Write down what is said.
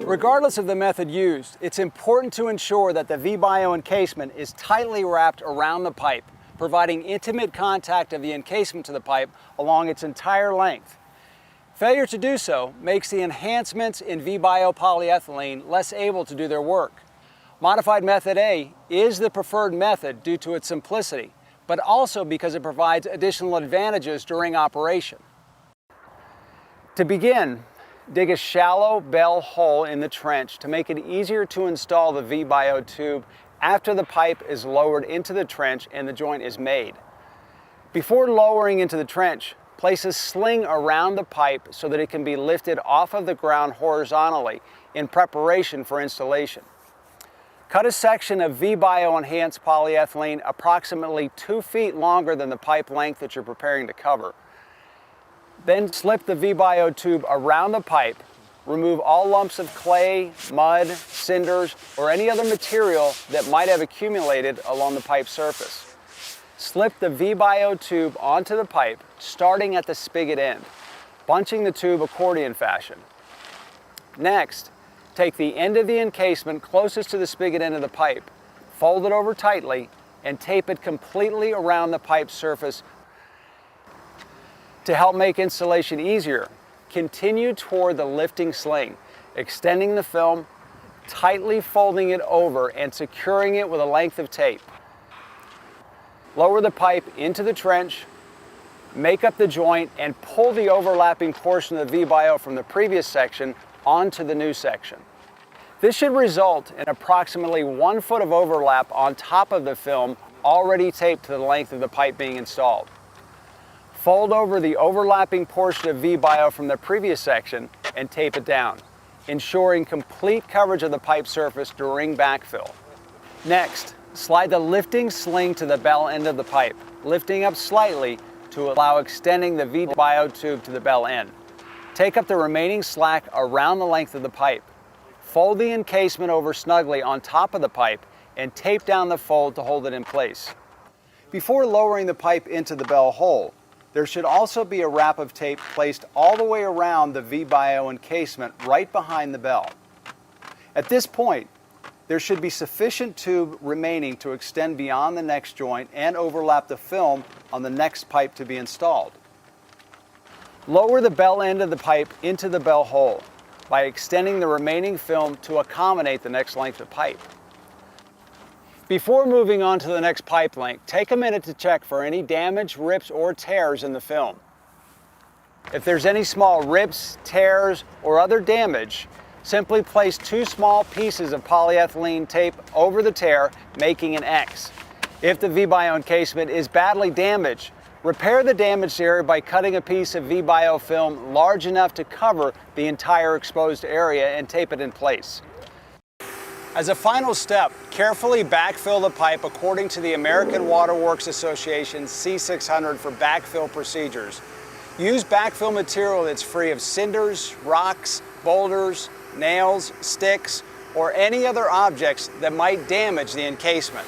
Regardless of the method used, it's important to ensure that the V-Bio encasement is tightly wrapped around the pipe, providing intimate contact of the encasement to the pipe along its entire length. Failure to do so makes the enhancements in V-Bio polyethylene less able to do their work. Modified Method A is the preferred method due to its simplicity, but also because it provides additional advantages during operation. To begin, dig a shallow bell hole in the trench to make it easier to install the V-Bio tube after the pipe is lowered into the trench and the joint is made. Before lowering into the trench, place a sling around the pipe so that it can be lifted off of the ground horizontally in preparation for installation. Cut a section of V-Bio Enhanced Polyethylene approximately 2 feet longer than the pipe length that you're preparing to cover. Then slip the V-Bio tube around the pipe. Remove all lumps of clay, mud, cinders, or any other material that might have accumulated along the pipe surface. Slip the V-Bio tube onto the pipe, starting at the spigot end, bunching the tube accordion fashion. Next, take the end of the encasement closest to the spigot end of the pipe, fold it over tightly, and tape it completely around the pipe surface. To help make installation easier, continue toward the lifting sling, extending the film, tightly folding it over and securing it with a length of tape. Lower the pipe into the trench, make up the joint, and pull the overlapping portion of the V-Bio from the previous section onto the new section. This should result in approximately 1 foot of overlap on top of the film already taped to the length of the pipe being installed. Fold over the overlapping portion of V-Bio from the previous section and tape it down, ensuring complete coverage of the pipe surface during backfill. Next, slide the lifting sling to the bell end of the pipe, lifting up slightly to allow extending the V-Bio tube to the bell end. Take up the remaining slack around the length of the pipe. Fold the encasement over snugly on top of the pipe and tape down the fold to hold it in place. Before lowering the pipe into the bell hole, there should also be a wrap of tape placed all the way around the V-Bio encasement right behind the bell. At this point, there should be sufficient tube remaining to extend beyond the next joint and overlap the film on the next pipe to be installed. Lower the bell end of the pipe into the bell hole by extending the remaining film to accommodate the next length of pipe. Before moving on to the next pipe length, take a minute to check for any damage, rips, or tears in the film. If there's any small rips, tears, or other damage, simply place 2 small pieces of polyethylene tape over the tear, making an X. If the V-Bio encasement is badly damaged, repair the damaged area by cutting a piece of V-Bio film large enough to cover the entire exposed area and tape it in place. As a final step, carefully backfill the pipe according to the American Water Works Association C600 for backfill procedures. Use backfill material that's free of cinders, rocks, boulders, nails, sticks, or any other objects that might damage the encasement.